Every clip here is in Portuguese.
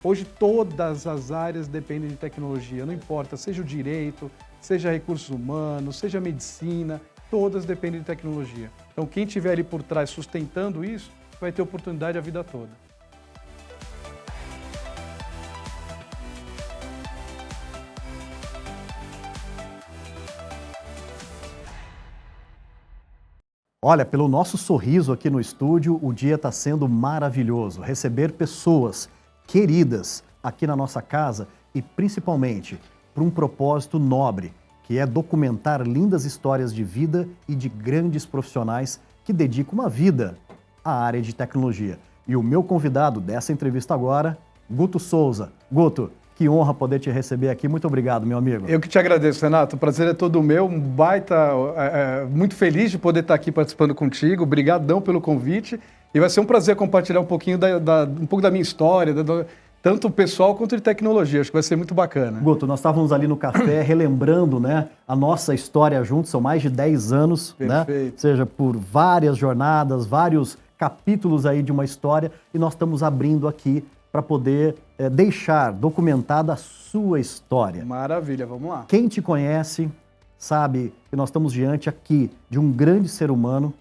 Hoje todas as áreas dependem de tecnologia, não importa, seja o direito, seja recursos humanos, seja a medicina, todas dependem de tecnologia. Então quem estiver ali por trás sustentando isso, vai ter oportunidade a vida toda. Olha, pelo nosso sorriso aqui no estúdio, o dia está sendo maravilhoso. Receber pessoas queridas aqui na nossa casa e principalmente por um propósito nobre, que é documentar lindas histórias de vida e de grandes profissionais que dedicam uma vida à área de tecnologia. E o meu convidado dessa entrevista agora, Guto Souza. Guto, que honra poder te receber aqui. Muito obrigado, meu amigo. Eu que te agradeço, Renato. O prazer é todo meu. Muito feliz de poder estar aqui participando contigo. Obrigadão pelo convite. E vai ser um prazer compartilhar um pouquinho um pouco da minha história, tanto pessoal quanto de tecnologia. Acho que vai ser muito bacana. Guto, nós estávamos ali no café relembrando, né, a nossa história juntos. São mais de 10 anos, Perfeito. né? Seja por várias jornadas, vários capítulos aí de uma história. E nós estamos abrindo aqui para poder deixar documentada a sua história. Maravilha, vamos lá. Quem te conhece sabe que nós estamos diante aqui de um grande ser humano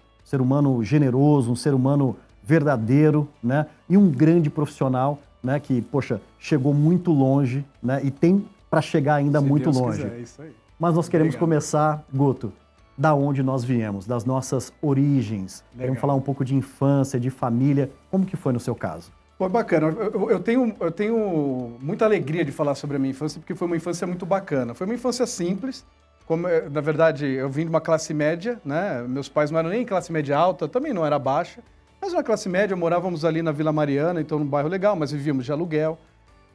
generoso, um ser humano verdadeiro, né? E um grande profissional, né? Que, poxa, chegou muito longe, né? E tem para chegar ainda muito longe. Quiser, é isso aí. Mas nós queremos começar, Guto, da onde nós viemos, das nossas origens. Legal. Queremos falar um pouco de infância, de família. Como que foi no seu caso? Foi bacana. Eu tenho muita alegria de falar sobre a minha infância, porque foi uma infância muito bacana. Foi uma infância simples. Na verdade, eu vim de uma classe média, né? Meus pais não eram nem classe média alta, também não era baixa. Mas uma classe média, morávamos ali na Vila Mariana, então num bairro legal, mas vivíamos de aluguel.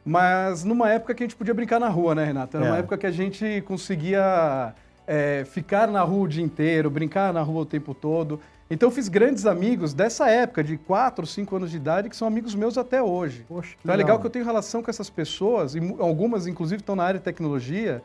Mas numa época que a gente podia brincar na rua, né, Renato? Era uma época que a gente conseguia ficar na rua o dia inteiro, brincar na rua o tempo todo. Então eu fiz grandes amigos dessa época, de 4, 5 anos de idade, que são amigos meus até hoje. Poxa, que então é legal que eu tenho relação com essas pessoas, e algumas inclusive estão na área de tecnologia,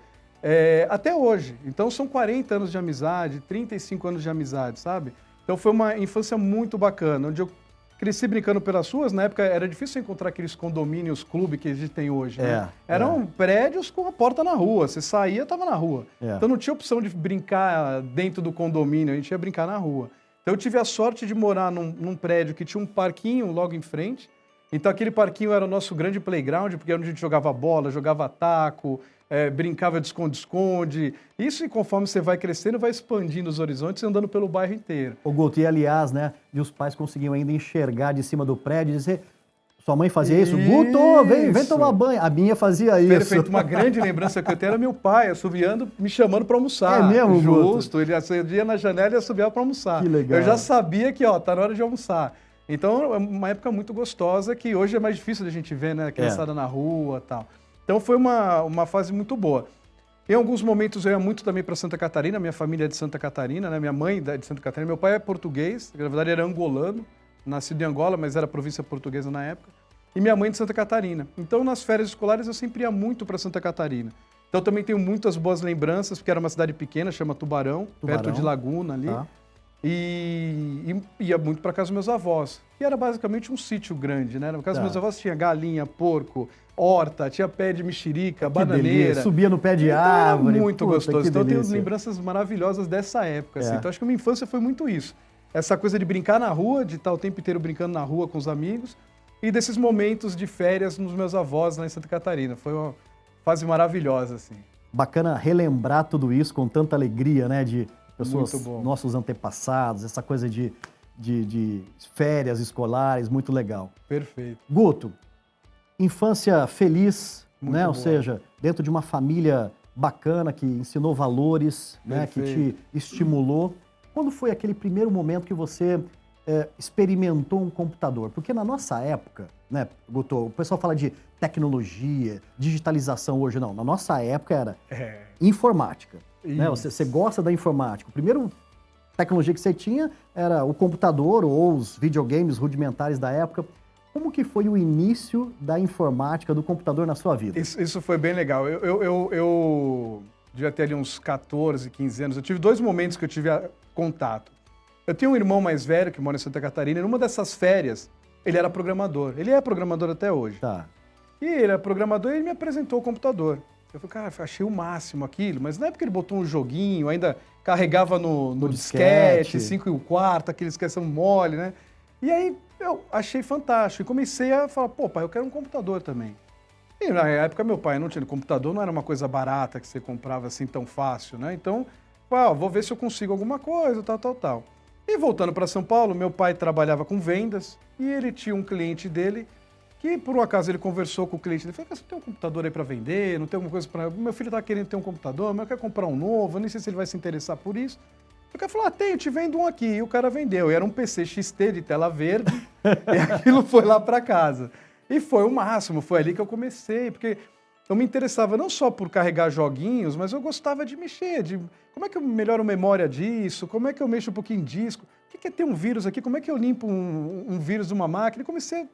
até hoje. Então são 40 anos de amizade, 35 anos de amizade, sabe? Então foi uma infância muito bacana, onde eu cresci brincando pelas ruas. Na época era difícil encontrar aqueles condomínios, clube que a gente tem hoje, né? Eram prédios com a porta na rua, você saía, estava na rua. Então não tinha opção de brincar dentro do condomínio, a gente ia brincar na rua. Então eu tive a sorte de morar num prédio que tinha um parquinho logo em frente. Então aquele parquinho era o nosso grande playground, porque era onde a gente jogava bola, jogava taco, brincava de esconde-esconde. Isso, e conforme você vai crescendo, vai expandindo os horizontes e andando pelo bairro inteiro. O Guto, e aliás, né, e os pais conseguiam ainda enxergar de cima do prédio e dizer... Sua mãe fazia isso? Guto, vem tomar banho. A minha fazia isso. Perfeito. Uma grande lembrança que eu tenho era meu pai assoviando, me chamando para almoçar. É mesmo, Justo. Guto? Ele acendia na janela e assoviava para almoçar. Que legal. Eu já sabia que, tá na hora de almoçar. Então, é uma época muito gostosa que hoje é mais difícil da gente ver, né? A criançada na rua e tal. Então, foi uma fase muito boa. Em alguns momentos, eu ia muito também para Santa Catarina. Minha família é de Santa Catarina, né? Minha mãe é de Santa Catarina. Meu pai é português, na verdade era angolano, nascido em Angola, mas era província portuguesa na época. E minha mãe de Santa Catarina. Então, nas férias escolares, eu sempre ia muito para Santa Catarina. Então, também tenho muitas boas lembranças, porque era uma cidade pequena, chama Tubarão, perto de Laguna ali. Tá. E ia muito para casa dos meus avós, que era basicamente um sítio grande, né? Na casa dos meus avós tinha galinha, porco, horta, tinha pé de mexerica, bananeira. Delícia. Subia no pé de árvore. Era muito gostoso. Então, eu tenho delícia. lembranças maravilhosas dessa época. Assim. Então, acho que a minha infância foi muito isso. Essa coisa de brincar na rua, de estar o tempo inteiro brincando na rua com os amigos, e desses momentos de férias nos meus avós lá em Santa Catarina. Foi uma fase maravilhosa, assim. Bacana relembrar tudo isso com tanta alegria, né? De pessoas, nossos antepassados, essa coisa de férias escolares, muito legal. Perfeito. Guto, infância feliz, muito né? boa. Ou seja, dentro de uma família bacana que ensinou valores, né? Que te estimulou. Quando foi aquele primeiro momento que você experimentou um computador? Porque na nossa época, né, Guto, o pessoal fala de tecnologia, digitalização hoje, não. Na nossa época era informática. Né? Você gosta da informática. A primeira tecnologia que você tinha era o computador ou os videogames rudimentares da época. Como que foi o início da informática, do computador na sua vida? Isso foi bem legal. Eu devia ter ali uns 14, 15 anos. Eu tive 2 momentos que eu tive contato. Eu tenho um irmão mais velho que mora em Santa Catarina, e numa dessas férias, ele era programador. Ele é programador até hoje. Tá. E ele era programador e ele me apresentou o computador. Eu falei, cara, achei o máximo aquilo, mas não é porque ele botou um joguinho, ainda carregava no disquete, 5 1/4, aqueles que são mole, né? E aí eu achei fantástico e comecei a falar, pô, pai, eu quero um computador também. E na época meu pai não tinha computador, não era uma coisa barata que você comprava assim tão fácil, né? Então, vou ver se eu consigo alguma coisa, tal. E voltando para São Paulo, meu pai trabalhava com vendas e ele tinha um cliente dele que, por um acaso, ele conversou com o cliente dele. Falou, você tem um computador aí para vender? Não tem alguma coisa para... Meu filho está querendo ter um computador, mas eu quero comprar um novo, eu nem sei se ele vai se interessar por isso. O cara falou, tenho, te vendo um aqui. E o cara vendeu. E era um PC XT de tela verde e aquilo foi lá para casa. E foi o máximo, foi ali que eu comecei, porque eu me interessava não só por carregar joguinhos, mas eu gostava de mexer, de como é que eu melhoro a memória disso, como é que eu mexo um pouquinho em disco, o que é ter um vírus aqui, como é que eu limpo um vírus de uma máquina. E comecei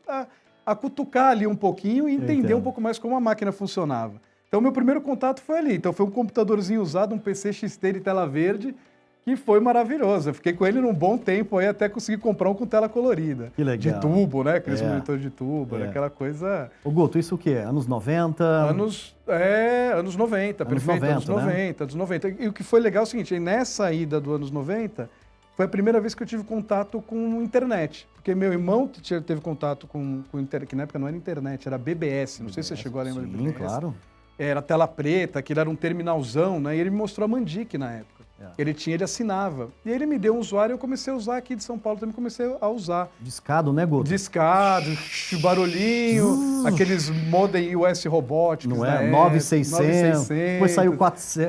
a cutucar ali um pouquinho e entender um pouco mais como a máquina funcionava. Então, meu primeiro contato foi ali. Então, foi um computadorzinho usado, um PC XT de tela verde, que foi maravilhoso. Eu fiquei com ele num bom tempo aí até conseguir comprar um com tela colorida. Que legal. De tubo, né? Aqueles monitores de tubo, aquela coisa... Ô Guto, isso o quê? Anos 90? Anos 90, perfeito. 90, anos 90, anos 90. E o que foi legal é o seguinte, nessa ida do anos 90, foi a primeira vez que eu tive contato com internet. Porque meu irmão teve contato com internet, que na época não era internet, era BBS. Não sei se você chegou a lembrar de BBS. Sim, claro. Era tela preta, aquilo era um terminalzão, né? E ele me mostrou a Mandic na época. Ele assinava. E ele me deu um usuário e eu comecei a usar aqui de São Paulo, também comecei a usar. Discado, né, Guto? Discado, barulhinho, aqueles modem US robóticos. Não é? 9600, depois saiu o 14.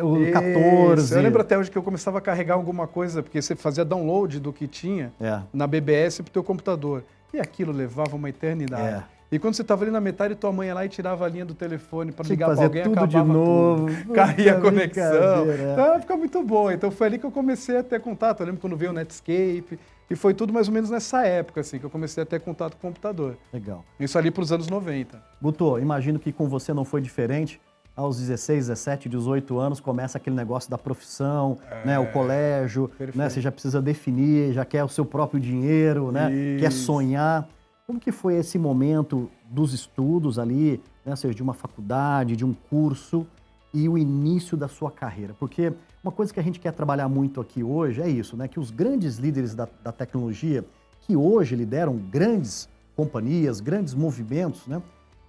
Eu lembro até hoje que eu começava a carregar alguma coisa, porque você fazia download do que tinha na BBS pro teu computador. E aquilo levava uma eternidade. E quando você estava ali na metade, tua mãe ia lá e tirava a linha do telefone para ligar para alguém, tudo acabava de novo, tudo. Caía a conexão. Então, fica muito bom. Então, foi ali que eu comecei a ter contato. Eu lembro quando veio o Netscape. E foi tudo mais ou menos nessa época, assim, que eu comecei a ter contato com o computador. Legal. Isso ali para os anos 90. Guto, imagino que com você não foi diferente. Aos 16, 17, 18 anos, começa aquele negócio da profissão, né, o colégio, né, você já precisa definir, já quer o seu próprio dinheiro, né, quer sonhar. Como que foi esse momento dos estudos ali, né, seja de uma faculdade, de um curso e o início da sua carreira? Porque uma coisa que a gente quer trabalhar muito aqui hoje é isso, né, que os grandes líderes da tecnologia, que hoje lideram grandes companhias, grandes movimentos, né,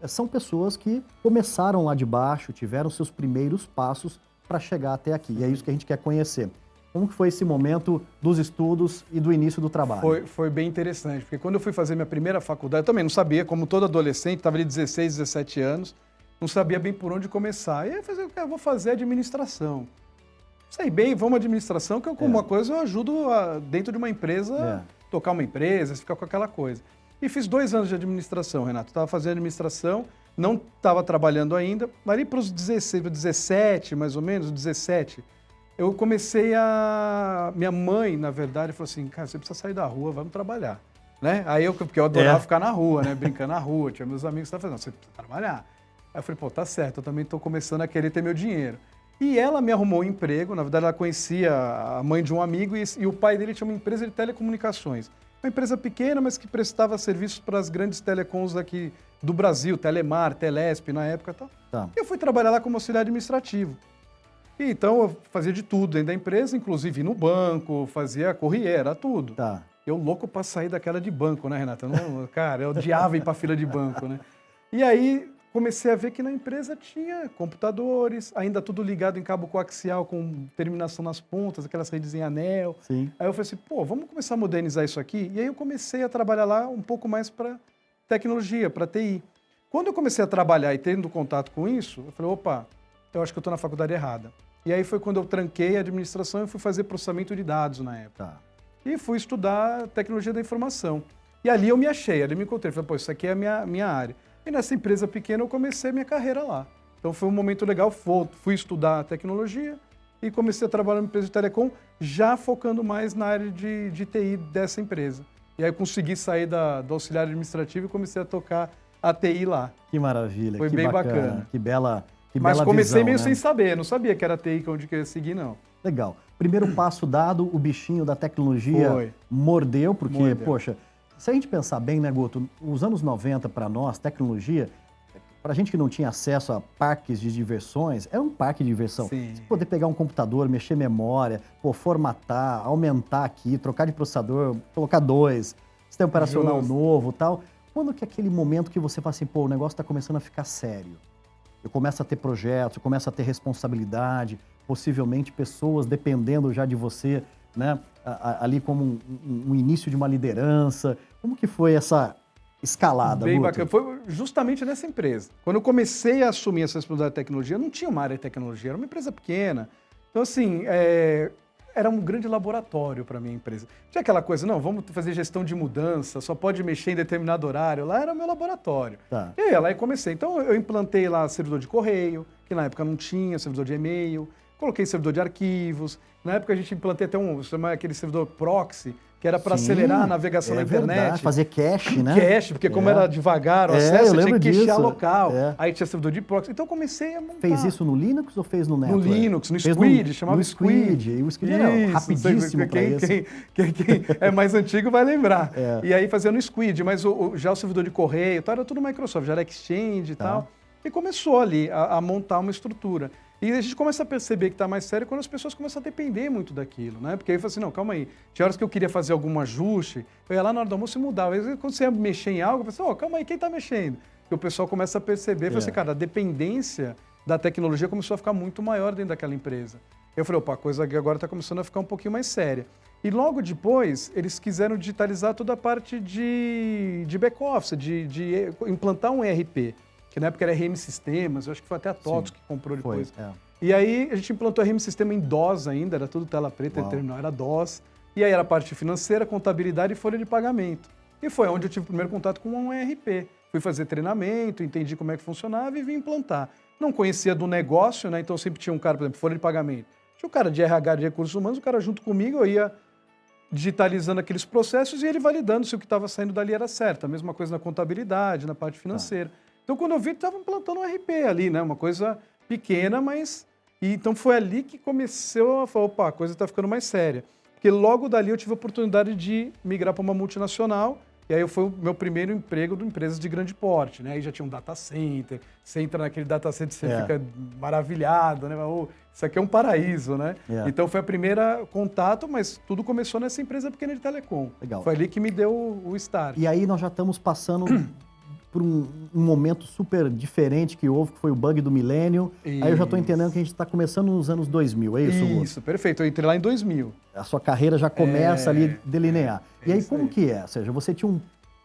são pessoas que começaram lá de baixo, tiveram seus primeiros passos para chegar até aqui. E é isso que a gente quer conhecer. Como que foi esse momento dos estudos e do início do trabalho? Foi bem interessante, porque quando eu fui fazer minha primeira faculdade, eu também não sabia, como todo adolescente, estava ali 16, 17 anos, não sabia bem por onde começar. E aí eu vou fazer administração. Sei bem, vamos administração, que alguma coisa eu ajudo dentro de uma empresa, tocar uma empresa, ficar com aquela coisa. E fiz 2 anos de administração, Renato. Estava fazendo administração, não estava trabalhando ainda, mas ali para os 17, mais ou menos, 17, eu comecei Minha mãe, na verdade, falou assim, cara, você precisa sair da rua, vamos trabalhar. Né? Aí porque eu adorava ficar na rua, né? Brincando na rua, tinha meus amigos que estavam falando, você precisa trabalhar. Aí eu falei, pô, tá certo, eu também estou começando a querer ter meu dinheiro. E ela me arrumou um emprego, na verdade ela conhecia a mãe de um amigo e o pai dele tinha uma empresa de telecomunicações. Uma empresa pequena, mas que prestava serviços para as grandes telecoms aqui do Brasil, Telemar, Telesp na época e tal. Tá. E eu fui trabalhar lá como auxiliar administrativo. E então eu fazia de tudo dentro da empresa, inclusive ir no banco, fazia corriera, tudo. Tá. Eu louco para sair daquela de banco, né, Renata? Cara, eu odiava ir para fila de banco, né? E aí comecei a ver que na empresa tinha computadores, ainda tudo ligado em cabo coaxial com terminação nas pontas, aquelas redes em anel. Sim. Aí eu falei assim, pô, vamos começar a modernizar isso aqui? E aí eu comecei a trabalhar lá um pouco mais para tecnologia, para TI. Quando eu comecei a trabalhar e tendo contato com isso, eu falei, opa, eu acho que eu estou na faculdade errada. E aí foi quando eu tranquei a administração e fui fazer processamento de dados na época. Tá. E fui estudar tecnologia da informação. E ali eu me achei, ali eu me encontrei. Falei, pô, isso aqui é a minha área. E nessa empresa pequena eu comecei a minha carreira lá. Então foi um momento legal, fui estudar tecnologia e comecei a trabalhar numa empresa de telecom, já focando mais na área de TI dessa empresa. E aí eu consegui sair do auxiliar administrativo e comecei a tocar a TI lá. Que maravilha, foi que bem bacana. Que bela Mas comecei visão, meio né? sem saber, não sabia que era TI onde que eu ia seguir, não. Legal. Primeiro passo dado, o bichinho da tecnologia mordeu, porque, poxa, se a gente pensar bem, né, Guto, os anos 90 para nós, tecnologia, Para a gente que não tinha acesso a parques de diversões, era um parque de diversão. Sim. Você poder pegar um computador, mexer memória, formatar, aumentar aqui, trocar de processador, colocar 2, sistema operacional novo e tal. Quando que é aquele momento que você fala assim, pô, o negócio está começando a ficar sério? Eu começo a ter projetos, eu começo a ter responsabilidade, possivelmente pessoas dependendo já de você, né? Ali como um início de uma liderança. Como que foi essa escalada, Bem Guto? bacana. Foi justamente nessa empresa. Quando eu comecei a assumir essa responsabilidade de tecnologia, não tinha uma área de tecnologia, era uma empresa pequena. Então, assim, era um grande laboratório para a minha empresa. Tinha aquela coisa, não, vamos fazer gestão de mudança, só pode mexer em determinado horário. Lá era o meu laboratório. Tá. E aí, lá e comecei. Então, eu implantei lá servidor de correio, que na época não tinha, servidor de e-mail. Coloquei servidor de arquivos. Na época a gente implantei até aquele servidor proxy, que era para acelerar a navegação na internet. Verdade, fazer cache, né? Cache, porque como era devagar o acesso, eu tinha que cachear local. Aí tinha servidor de proxy. Então eu comecei a montar. Fez isso no Linux ou fez no No Network? Linux, no Squid, chamava Squid. E o Squid era rapidíssimo para isso. Quem é mais antigo vai lembrar. E aí fazia no Squid, mas já o servidor de correio, era tudo Microsoft, já era Exchange e tal. E começou ali a montar uma estrutura. E a gente começa a perceber que está mais sério quando as pessoas começam a depender muito daquilo, né? Porque aí eu falei assim, não, calma aí. Tinha horas que eu queria fazer algum ajuste, eu ia lá na hora do almoço e mudava. Aí quando você ia mexer em algo, eu falei assim, calma aí, quem está mexendo? Porque o pessoal começa a perceber, eu falei assim, cara, a dependência da tecnologia começou a ficar muito maior dentro daquela empresa. Eu falei, opa, a coisa aqui agora está começando a ficar um pouquinho mais séria. E logo depois, eles quiseram digitalizar toda a parte de back-office, de implantar um ERP. Que na época era RM Sistemas, eu acho que foi até a TOTS que comprou depois. E aí a gente implantou RM Sistema em DOS ainda, era tudo tela preta, e terminal era DOS. E aí era a parte financeira, contabilidade e folha de pagamento. E foi onde eu tive o primeiro contato com um ERP. Fui fazer treinamento, entendi como é que funcionava e vim implantar. Não conhecia do negócio, né? Então sempre tinha um cara, por exemplo, folha de pagamento. Tinha um cara de RH, de recursos humanos, o cara junto comigo, eu ia digitalizando aqueles processos e ele validando se o que estava saindo dali era certo. A mesma coisa na contabilidade, na parte financeira. Então, quando eu vi, estava implantando um RP ali, né? Uma coisa pequena, mas... E, então, foi ali que começou a falar, opa, a coisa está ficando mais séria. Porque logo dali eu tive a oportunidade de migrar para uma multinacional, e aí foi o meu primeiro emprego de empresas de grande porte, né? Aí já tinha um data center, você entra naquele data center, você fica maravilhado, né? Isso aqui é um paraíso, né? Então, foi a primeira contato, mas tudo começou nessa empresa pequena de telecom. Legal. Foi ali que me deu o start. E aí nós já estamos passando... por um momento super diferente que houve, que foi o bug do milênio. Aí eu já estou entendendo que a gente está começando nos anos 2000, é isso, Guto? Isso, perfeito. Eu entrei lá em 2000. A sua carreira já começa ali a delinear. E aí como que é? Ou seja, você tinha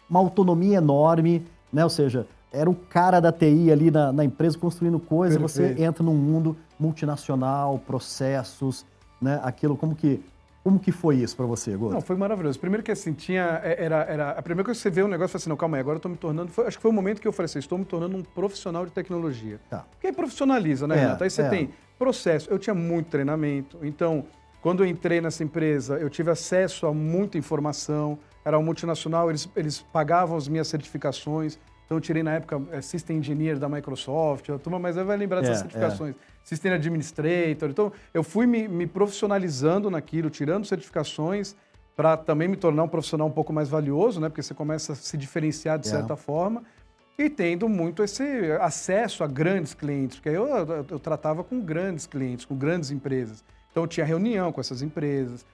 uma autonomia enorme, né? Ou seja, era o cara da TI ali na empresa construindo coisas, você entra num mundo multinacional, processos, né? Aquilo, como que foi isso para você, Guto? Não, foi maravilhoso. Primeiro que assim, a primeira coisa que você vê um negócio, você fala assim, não, calma aí, agora eu estou me tornando... acho que foi o momento que eu falei assim, estou me tornando um profissional de tecnologia. Porque aí profissionaliza, né, Renato? Aí você tem processo. Eu tinha muito treinamento, então, quando eu entrei nessa empresa, eu tive acesso a muita informação, era uma multinacional, eles pagavam as minhas certificações, então eu tirei na época System Engineer da Microsoft, a turma mais vai lembrar dessas certificações. System Administrator. Então, eu fui me profissionalizando naquilo, tirando certificações para também me tornar um profissional um pouco mais valioso, né? Porque você começa a se diferenciar de certa forma e tendo muito esse acesso a grandes clientes, porque aí eu tratava com grandes clientes, com grandes empresas. Então, eu tinha reunião com essas empresas.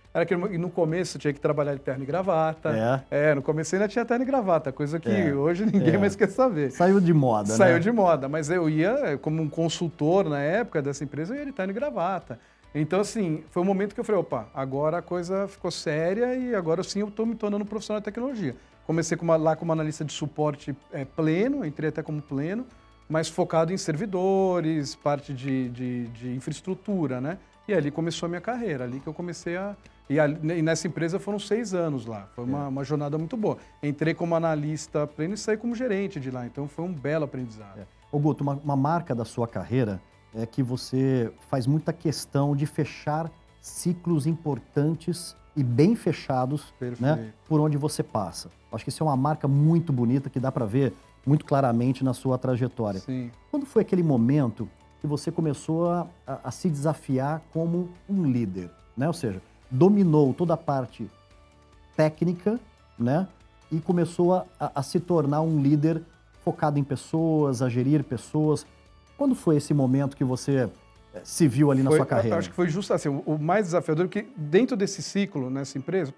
E no começo eu tinha que trabalhar de terno e gravata. No começo ainda tinha terno e gravata, coisa que hoje ninguém mais quer saber. Saiu de moda, Saiu de moda, mas eu ia, como um consultor na época dessa empresa, eu ia de terno e gravata. Então, assim, foi um momento que eu falei, opa, agora a coisa ficou séria e agora sim eu estou me tornando um profissional de tecnologia. Comecei lá como analista de suporte pleno, entrei até como pleno, mas focado em servidores, parte de infraestrutura, né? E ali começou a minha carreira, ali que eu comecei a... E nessa empresa foram 6 anos lá, foi uma jornada muito boa. Entrei como analista pleno e saí como gerente de lá, então foi um belo aprendizado. Ô Guto, uma marca da sua carreira é que você faz muita questão de fechar ciclos importantes e bem fechados, né, por onde você passa. Acho que isso é uma marca muito bonita que dá para ver muito claramente na sua trajetória. Sim. Quando foi aquele momento que você começou a se desafiar como um líder, né? Ou seja, dominou toda a parte técnica, né? E começou a se tornar um líder focado em pessoas, a gerir pessoas. Quando foi esse momento que você se viu ali na sua carreira? Eu acho que foi justo assim, o mais desafiador, porque dentro desse ciclo nessa empresa,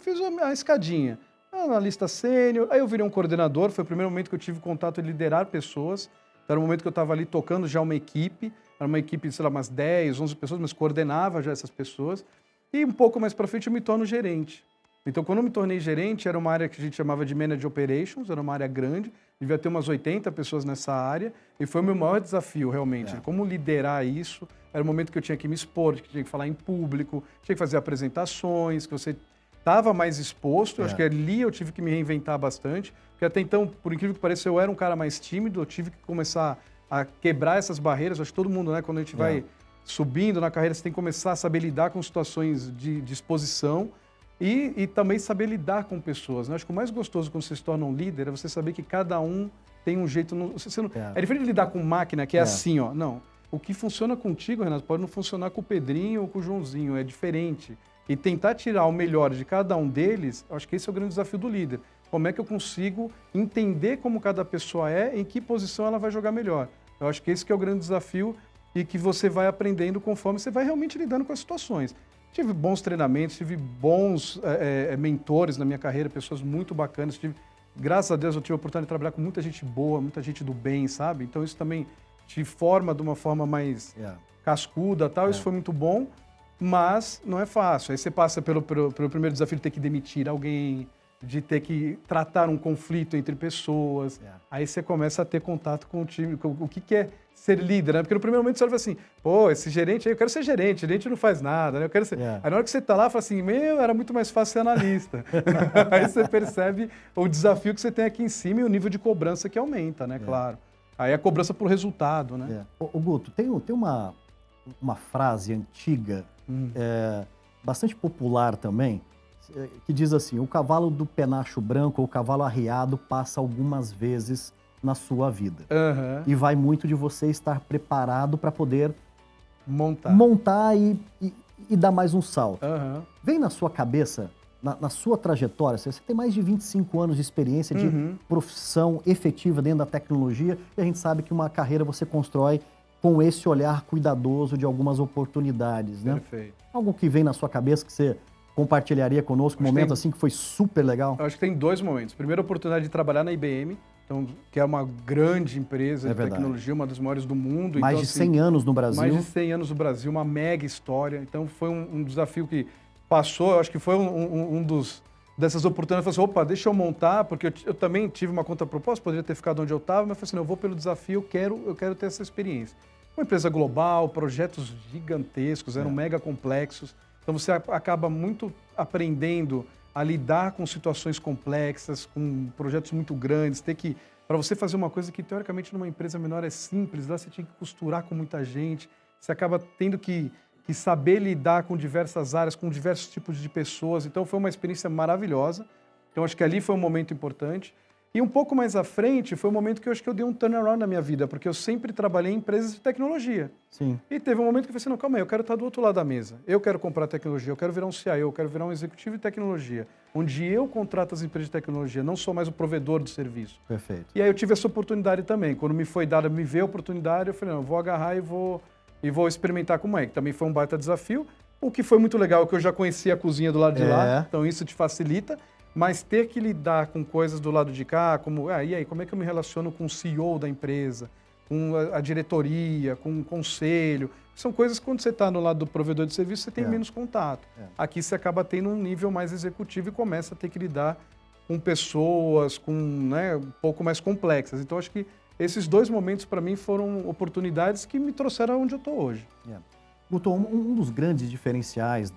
fiz a escadinha. Analista sênior, aí eu virei um coordenador, foi o primeiro momento que eu tive contato de liderar pessoas. Então, era o momento que eu estava ali tocando já uma equipe, era uma equipe, sei lá, umas 10, 11 pessoas, mas coordenava já essas pessoas. E um pouco mais para frente eu me torno gerente. Então, quando eu me tornei gerente, era uma área que a gente chamava de Manage Operations, era uma área grande, devia ter umas 80 pessoas nessa área, e foi o meu maior desafio, realmente. Como liderar isso, era o momento que eu tinha que me expor, que tinha que falar em público, tinha que fazer apresentações, que você estava mais exposto. Eu acho que ali eu tive que me reinventar bastante, porque até então, por incrível que pareça, eu era um cara mais tímido, eu tive que começar a quebrar essas barreiras. Eu acho que todo mundo, né, quando a gente vai subindo na carreira, você tem que começar a saber lidar com situações de exposição e também saber lidar com pessoas, né? Acho que o mais gostoso quando você se torna um líder é você saber que cada um tem um jeito... É diferente de lidar com máquina, que é assim, ó. Não, o que funciona contigo, Renato, pode não funcionar com o Pedrinho ou com o Joãozinho, é diferente. E tentar tirar o melhor de cada um deles, eu acho que esse é o grande desafio do líder. Como é que eu consigo entender como cada pessoa é, em que posição ela vai jogar melhor? Eu acho que esse que é o grande desafio e que você vai aprendendo conforme você vai realmente lidando com as situações. Tive bons treinamentos, tive bons mentores na minha carreira, pessoas muito bacanas. Graças a Deus eu tive a oportunidade de trabalhar com muita gente boa, muita gente do bem, sabe? Então isso também te forma de uma forma mais cascuda e tal, isso foi muito bom. Mas não é fácil. Aí você passa pelo primeiro desafio de ter que demitir alguém, de ter que tratar um conflito entre pessoas. Aí você começa a ter contato com o time, com o que é ser líder, né? Porque no primeiro momento você olha assim, pô, esse gerente aí, eu quero ser gerente não faz nada, né? Eu quero ser... Aí na hora que você tá lá, fala assim, era muito mais fácil ser analista. Aí você percebe o desafio que você tem aqui em cima e o nível de cobrança que aumenta, né? Claro. Aí a cobrança por resultado, né? Ô Guto, tem uma frase antiga, bastante popular também, que diz assim, o cavalo do penacho branco ou o cavalo arriado passa algumas vezes na sua vida. E vai muito de você estar preparado para poder montar e dar mais um salto. Vem na sua cabeça, na sua trajetória, você tem mais de 25 anos de experiência de profissão efetiva dentro da tecnologia, e a gente sabe que uma carreira você constrói com esse olhar cuidadoso de algumas oportunidades, né? Perfeito. Algo que vem na sua cabeça que você compartilharia conosco, um momento assim que foi super legal? Eu acho que tem dois momentos. Primeiro, a oportunidade de trabalhar na IBM, então, que é uma grande empresa de tecnologia, uma das maiores do mundo. Mais então, de 100 anos no Brasil. Mais de 100 anos no Brasil, uma mega história. Então, foi um desafio que passou, eu acho que foi dessas oportunidades. Eu falei assim, opa, deixa eu montar, porque eu também tive uma contraproposta, poderia ter ficado onde eu estava, mas eu falei assim, não, eu vou pelo desafio, eu quero ter essa experiência. Uma empresa global, projetos gigantescos, eram mega complexos. Então você acaba muito aprendendo a lidar com situações complexas, com projetos muito grandes, para você fazer uma coisa que teoricamente numa empresa menor é simples, lá você tinha que costurar com muita gente, você acaba tendo que saber lidar com diversas áreas, com diversos tipos de pessoas. Então foi uma experiência maravilhosa. Então acho que ali foi um momento importante. E um pouco mais à frente foi o momento que eu acho que eu dei um turnaround na minha vida, porque eu sempre trabalhei em empresas de tecnologia. Sim. E teve um momento que eu falei assim, não, calma aí, eu quero estar do outro lado da mesa. Eu quero comprar tecnologia, eu quero virar um CIO, eu quero virar um executivo de tecnologia, onde eu contrato as empresas de tecnologia, não sou mais o provedor de serviço. Perfeito. E aí eu tive essa oportunidade também. Quando me foi dada, me veio a oportunidade, eu falei, não, eu vou agarrar e vou experimentar como é. Que também foi um baita desafio. O que foi muito legal é que eu já conhecia a cozinha do lado de lá, então isso te facilita. Mas ter que lidar com coisas do lado de cá, como, e aí, como é que eu me relaciono com o CEO da empresa, com a diretoria, com o conselho? São coisas que quando você está no lado do provedor de serviço, você tem menos contato. Aqui você acaba tendo um nível mais executivo e começa a ter que lidar com pessoas, com, um pouco mais complexas. Então, acho que esses dois momentos, para mim, foram oportunidades que me trouxeram onde eu estou hoje. Guto, um dos grandes diferenciais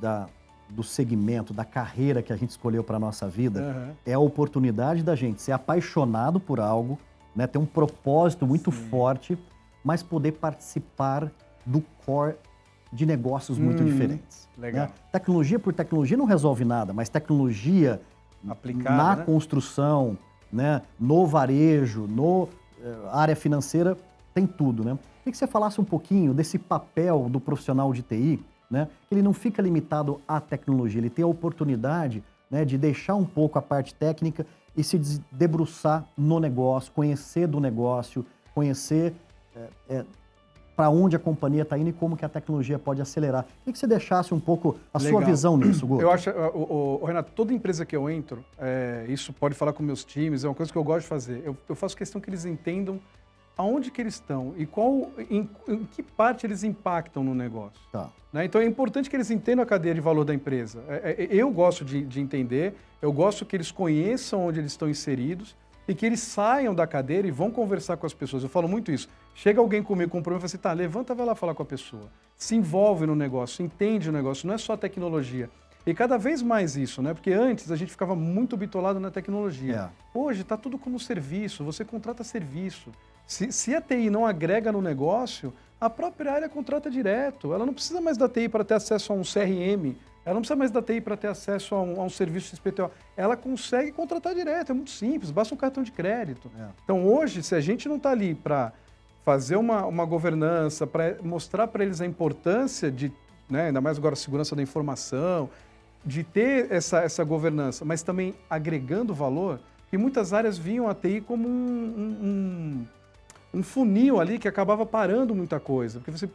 do segmento, da carreira que a gente escolheu para a nossa vida, é a oportunidade da gente ser apaixonado por algo, né, ter um propósito muito forte, mas poder participar do core de negócios muito diferentes. Legal. Né? Tecnologia por tecnologia não resolve nada, mas tecnologia aplicada, na construção, né, no varejo, área financeira, tem tudo, né? Queria que você falasse um pouquinho desse papel do profissional de TI, né? Ele não fica limitado à tecnologia, ele tem a oportunidade, né, de deixar um pouco a parte técnica e se debruçar no negócio, conhecer do negócio, conhecer para onde a companhia está indo e como que a tecnologia pode acelerar. Queria que você deixasse um pouco a sua visão nisso, Guto. Eu acho, Renato, toda empresa que eu entro, isso pode falar com meus times, é uma coisa que eu gosto de fazer. Eu faço questão que eles entendam aonde que eles estão e em que parte eles impactam no negócio. Tá. Né? Então é importante que eles entendam a cadeia de valor da empresa. Eu gosto de entender, eu gosto que eles conheçam onde eles estão inseridos e que eles saiam da cadeira e vão conversar com as pessoas. Eu falo muito isso. Chega alguém comigo com um problema e fala assim, tá, levanta, vai lá falar com a pessoa. Se envolve no negócio, entende o negócio, não é só tecnologia. E cada vez mais isso, né? Porque antes a gente ficava muito bitolado na tecnologia. Hoje está tudo como serviço, você contrata serviço. Se a TI não agrega no negócio, a própria área contrata direto. Ela não precisa mais da TI para ter acesso a um CRM, ela não precisa mais da TI para ter acesso a um serviço XPTO. Ela consegue contratar direto, é muito simples, basta um cartão de crédito. Então hoje, se a gente não está ali para fazer uma governança, para mostrar para eles a importância de, né, ainda mais agora a segurança da informação, de ter essa governança, mas também agregando valor, e muitas áreas viam a TI como um funil ali que acabava parando muita coisa. Porque você,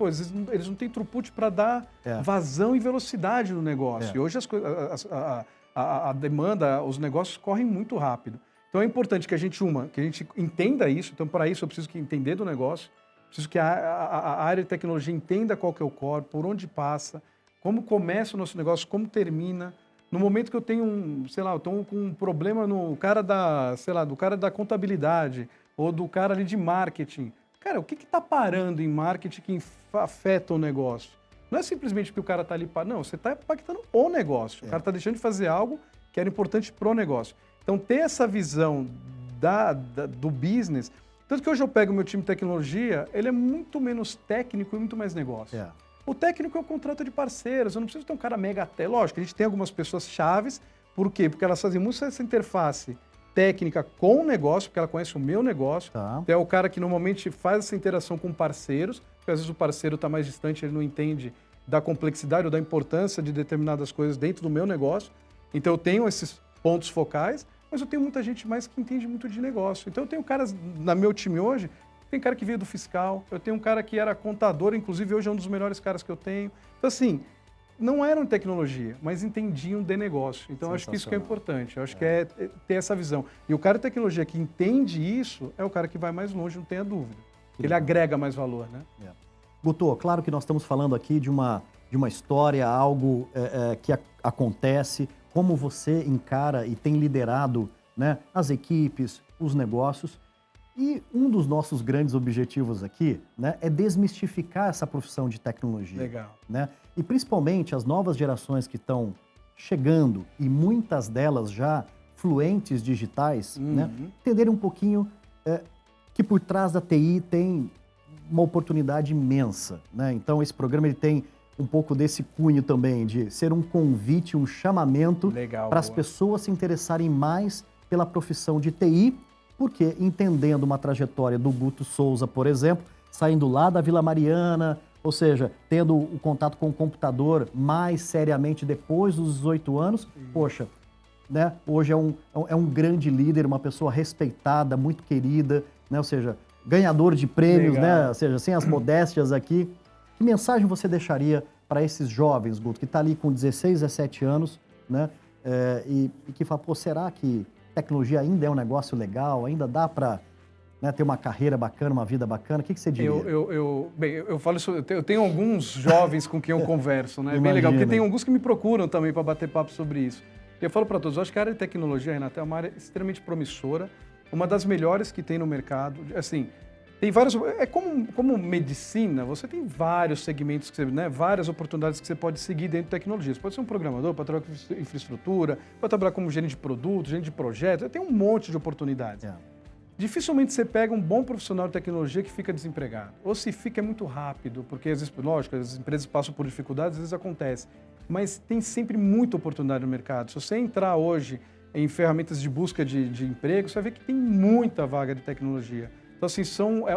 eles não têm throughput para dar vazão e velocidade no negócio. E hoje a demanda, os negócios correm muito rápido. Então é importante que a gente entenda isso. Então, para isso, eu preciso entender do negócio, preciso que a área de tecnologia entenda qual que é o core, por onde passa, como começa o nosso negócio, como termina. No momento que eu tenho eu tô com um problema no cara do cara da contabilidade, ou do cara ali de marketing. Cara, o que está parando em marketing que afeta o negócio? Não é simplesmente porque o cara está ali para... Não, você está impactando o negócio. O cara está deixando de fazer algo que era importante para o negócio. Então, ter essa visão do business... Tanto que hoje eu pego o meu time de tecnologia, ele é muito menos técnico e muito mais negócio. O técnico é o contrato de parceiros. Eu não preciso ter um cara mega até. Lógico, a gente tem algumas pessoas chaves. Por quê? Porque elas fazem muito essa interface técnica com o negócio, porque ela conhece o meu negócio. É o cara que normalmente faz essa interação com parceiros, porque às vezes o parceiro está mais distante, ele não entende da complexidade ou da importância de determinadas coisas dentro do meu negócio. Então eu tenho esses pontos focais, mas eu tenho muita gente mais que entende muito de negócio. Então eu tenho caras no meu time hoje, tem cara que veio do fiscal, eu tenho um cara que era contador, inclusive hoje é um dos melhores caras que eu tenho. Então assim, não eram tecnologia, mas entendiam de negócio. Então, eu acho que isso que é importante. Eu acho que é ter essa visão. E o cara de tecnologia que entende isso é o cara que vai mais longe, não tenha dúvida. Ele agrega mais valor, né? Guto, claro que nós estamos falando aqui de uma história, algo que acontece, como você encara e tem liderado, né, as equipes, os negócios. E um dos nossos grandes objetivos aqui, né, é desmistificar essa profissão de tecnologia. Legal. Né? E principalmente as novas gerações que estão chegando, e muitas delas já fluentes digitais, né, entenderem um pouquinho que por trás da TI tem uma oportunidade imensa. Né? Então esse programa ele tem um pouco desse cunho também, de ser um convite, um chamamento para as pessoas se interessarem mais pela profissão de TI, porque entendendo uma trajetória do Guto Souza, por exemplo, saindo lá da Vila Mariana, ou seja, tendo o contato com o computador mais seriamente depois dos 18 anos, poxa, né, hoje é um grande líder, uma pessoa respeitada, muito querida, né, ou seja, ganhador de prêmios, né, ou seja, sem as modéstias aqui. Que mensagem você deixaria para esses jovens, Guto, que está ali com 16, 17 anos, né, e que fala, pô, será que tecnologia ainda é um negócio legal, ainda dá para, né, ter uma carreira bacana, uma vida bacana? O que você diria? Bem, eu falo isso, eu tenho alguns jovens com quem eu converso, né? É bem legal, porque tem alguns que me procuram também para bater papo sobre isso. Eu falo para todos, eu acho que a área de tecnologia, Renato, é uma área extremamente promissora, uma das melhores que tem no mercado. Assim, tem vários... É como medicina, você tem vários segmentos, né, várias oportunidades que você pode seguir dentro de tecnologia. Você pode ser um programador, pode trabalhar com infraestrutura, pode trabalhar como gerente de produtos, gerente de projetos, tem um monte de oportunidades. Dificilmente você pega um bom profissional de tecnologia que fica desempregado. Ou se fica é muito rápido, porque às vezes, lógico, as empresas passam por dificuldades, às vezes acontece. Mas tem sempre muita oportunidade no mercado. Se você entrar hoje em ferramentas de busca de emprego, você vai ver que tem muita vaga de tecnologia. Então, assim,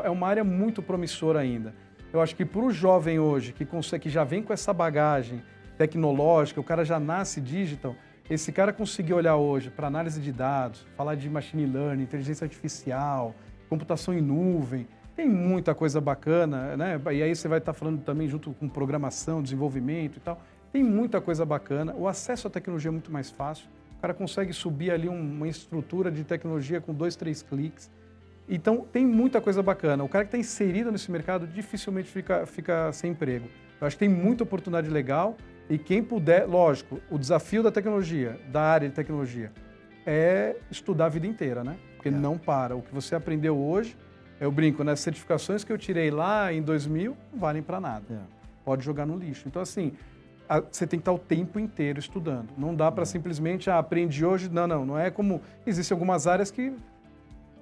é uma área muito promissora ainda. Eu acho que para o jovem hoje, que já vem com essa bagagem tecnológica, o cara já nasce digital, esse cara conseguir olhar hoje para análise de dados, falar de machine learning, inteligência artificial, computação em nuvem, tem muita coisa bacana, né? E aí você vai estar falando também junto com programação, desenvolvimento e tal. Tem muita coisa bacana. O acesso à tecnologia é muito mais fácil. O cara consegue subir ali uma estrutura de tecnologia com 2, 3 cliques. Então, tem muita coisa bacana. O cara que está inserido nesse mercado dificilmente fica sem emprego. Eu acho que tem muita oportunidade legal e quem puder, lógico, o desafio da tecnologia, da área de tecnologia, é estudar a vida inteira, né? Porque não para. O que você aprendeu hoje, eu brinco, né? As certificações que eu tirei lá em 2000 não valem para nada. Pode jogar no lixo. Então, assim, você tem que estar o tempo inteiro estudando. Não dá para simplesmente, aprendi hoje. Não é como... Existem algumas áreas que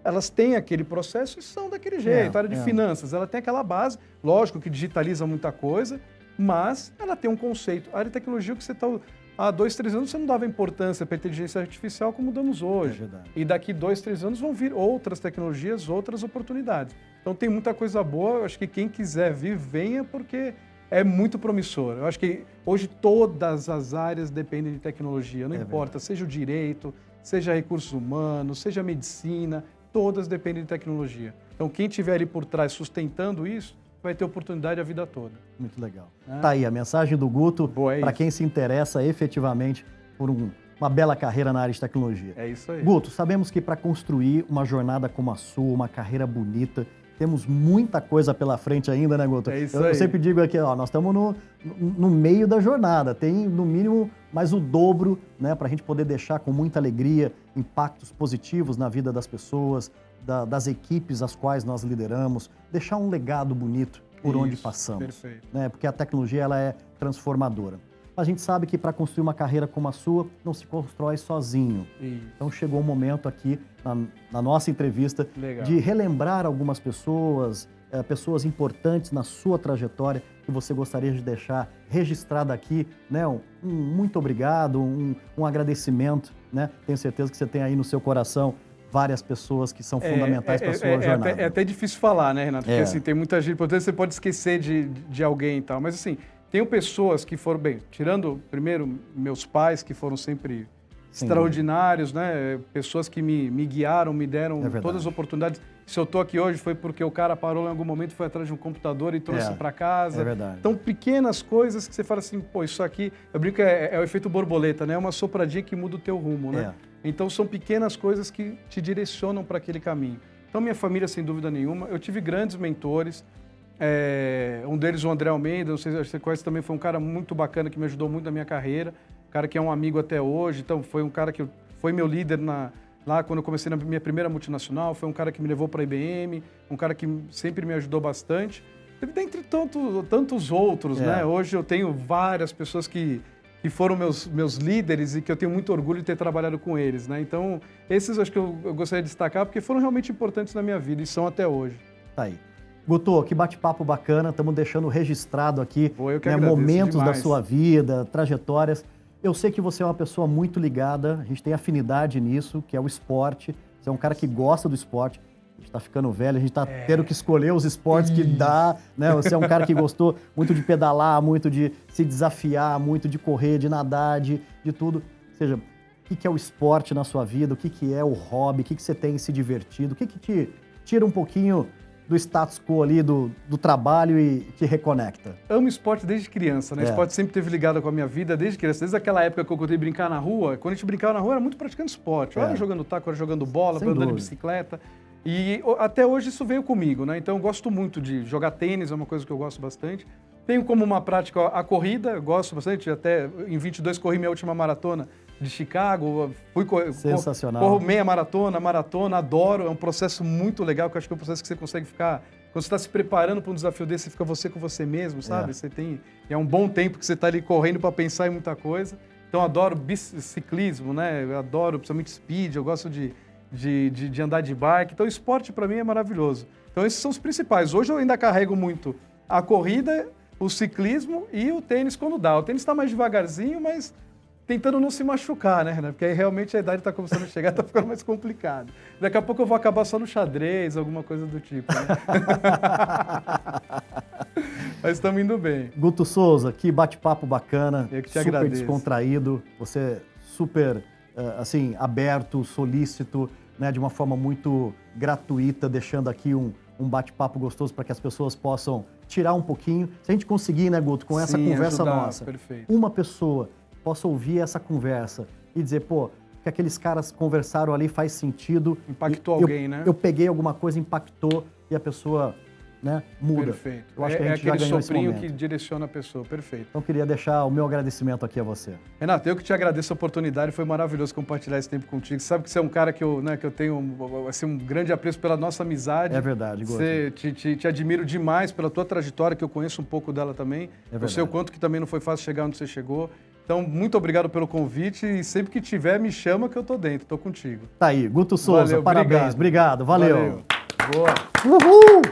elas têm aquele processo e são daquele jeito. A área de finanças, ela tem aquela base. Lógico que digitaliza muita coisa, mas ela tem um conceito. A área de tecnologia, que você está... Há 2, 3 anos você não dava importância para a inteligência artificial como damos hoje. É verdade. E daqui 2, 3 anos vão vir outras tecnologias, outras oportunidades. Então tem muita coisa boa. Eu acho que quem quiser vir, venha, porque é muito promissor. Eu acho que hoje todas as áreas dependem de tecnologia. Não importa, verdade. Seja o direito, seja recursos humanos, seja a medicina, todas dependem de tecnologia. Então quem estiver ali por trás sustentando isso, vai ter oportunidade a vida toda. Muito legal. Tá aí a mensagem do Guto para quem se interessa efetivamente por uma bela carreira na área de tecnologia. É isso aí. Guto, sabemos que para construir uma jornada como a sua, uma carreira bonita, temos muita coisa pela frente ainda, né, Guto? É isso aí. Eu sempre digo aqui, nós estamos no meio da jornada. Tem, no mínimo, mais o dobro, né, para a gente poder deixar com muita alegria impactos positivos na vida das pessoas, das equipes às quais nós lideramos, deixar um legado bonito por onde passamos. Perfeito. Né, porque a tecnologia ela é transformadora. A gente sabe que para construir uma carreira como a sua, não se constrói sozinho. Isso. Então chegou o momento aqui, na nossa entrevista, de relembrar algumas pessoas, pessoas importantes na sua trajetória, que você gostaria de deixar registrada aqui, né? Um muito obrigado, um agradecimento, né? Tenho certeza que você tem aí no seu coração várias pessoas que são fundamentais para a sua jornada. É até difícil falar, né, Renato? Porque assim, tem muita gente, portanto você pode esquecer de alguém e tal, mas assim, tenho pessoas que foram, tirando primeiro meus pais, que foram sempre extraordinários, né? Pessoas que me guiaram, me deram todas as oportunidades. Se eu estou aqui hoje foi porque o cara parou em algum momento, foi atrás de um computador e trouxe para casa. É verdade. Então, pequenas coisas que você fala assim, pô, isso aqui... Eu brinco, é o efeito borboleta, né? É uma sopradinha que muda o teu rumo, né? Então, são pequenas coisas que te direcionam para aquele caminho. Então, minha família, sem dúvida nenhuma. Eu tive grandes mentores. Um deles, o André Almeida, não sei se você conhece, também foi um cara muito bacana que me ajudou muito na minha carreira. Um cara que é um amigo até hoje. Então, foi um cara que foi meu líder lá quando eu comecei na minha primeira multinacional. Foi um cara que me levou para a IBM, um cara que sempre me ajudou bastante. Dentre tantos outros, né? Hoje eu tenho várias pessoas que foram meus líderes e que eu tenho muito orgulho de ter trabalhado com eles, né? Então, esses acho que eu gostaria de destacar porque foram realmente importantes na minha vida e são até hoje. Tá aí. Guto, que bate-papo bacana, estamos deixando registrado aqui momentos demais da sua vida, trajetórias. Eu sei que você é uma pessoa muito ligada, a gente tem afinidade nisso, que é o esporte. Você é um cara que gosta do esporte. A gente está ficando velho, a gente está tendo que escolher os esportes que dá, né? Você é um cara que gostou muito de pedalar, muito de se desafiar, muito de correr, de nadar, de tudo. Ou seja, o que é o esporte na sua vida, o que é o hobby, o que você tem se divertido, o que te tira um pouquinho do status quo ali, do trabalho e te reconecta? Amo esporte desde criança, né? Esporte sempre esteve ligado com a minha vida desde criança. Desde aquela época que eu contei brincar na rua, quando a gente brincava na rua era muito praticando esporte. Eu era jogando taco, era jogando bola, andando de bicicleta. E até hoje isso veio comigo, né? Então eu gosto muito de jogar tênis, é uma coisa que eu gosto bastante. Tenho como uma prática a corrida, gosto bastante. Até em 22 corri minha última maratona de Chicago. Sensacional. Corro meia maratona, adoro. É um processo muito legal, que eu acho que é um processo que você consegue ficar... Quando você está se preparando para um desafio desse, você fica você com você mesmo, sabe? Você tem... É um bom tempo que você está ali correndo para pensar em muita coisa. Então, adoro ciclismo, né? Eu adoro, principalmente speed, eu gosto de andar de bike. Então, o esporte, para mim, é maravilhoso. Então, esses são os principais. Hoje, eu ainda carrego muito a corrida, o ciclismo e o tênis quando dá. O tênis está mais devagarzinho, mas tentando não se machucar, né, Renato? Porque aí realmente a idade está começando a chegar, está ficando mais complicado. Daqui a pouco eu vou acabar só no xadrez, alguma coisa do tipo, né? Mas estamos indo bem. Guto Souza, que bate-papo bacana, Eu que te super agradeço. Descontraído. Você super, assim, aberto, solícito, né, de uma forma muito gratuita, deixando aqui um bate-papo gostoso para que as pessoas possam tirar um pouquinho. Se a gente conseguir, né, Guto, com essa conversa ajudar, nossa, perfeito. uma pessoa possa ouvir essa conversa e dizer, pô, o que aqueles caras conversaram ali faz sentido. Impactou alguém, né? Eu peguei alguma coisa, impactou e a pessoa, né, muda. Perfeito. Eu acho que a gente já aquele ganhou esse soprinho momento. que direciona a pessoa, perfeito. Então, eu queria deixar o meu agradecimento aqui a você. Renato, eu que te agradeço a oportunidade, foi maravilhoso compartilhar esse tempo contigo. Sabe que você é um cara que eu tenho assim, um grande apreço pela nossa amizade. É verdade, Guto. Te admiro demais pela tua trajetória, que eu conheço um pouco dela também. Eu sei o quanto que também não foi fácil chegar onde você chegou. Então, muito obrigado pelo convite e sempre que tiver, me chama que eu tô dentro, tô contigo. Tá aí, Guto Souza, Valeu, parabéns, obrigado, valeu. Boa. Uhul!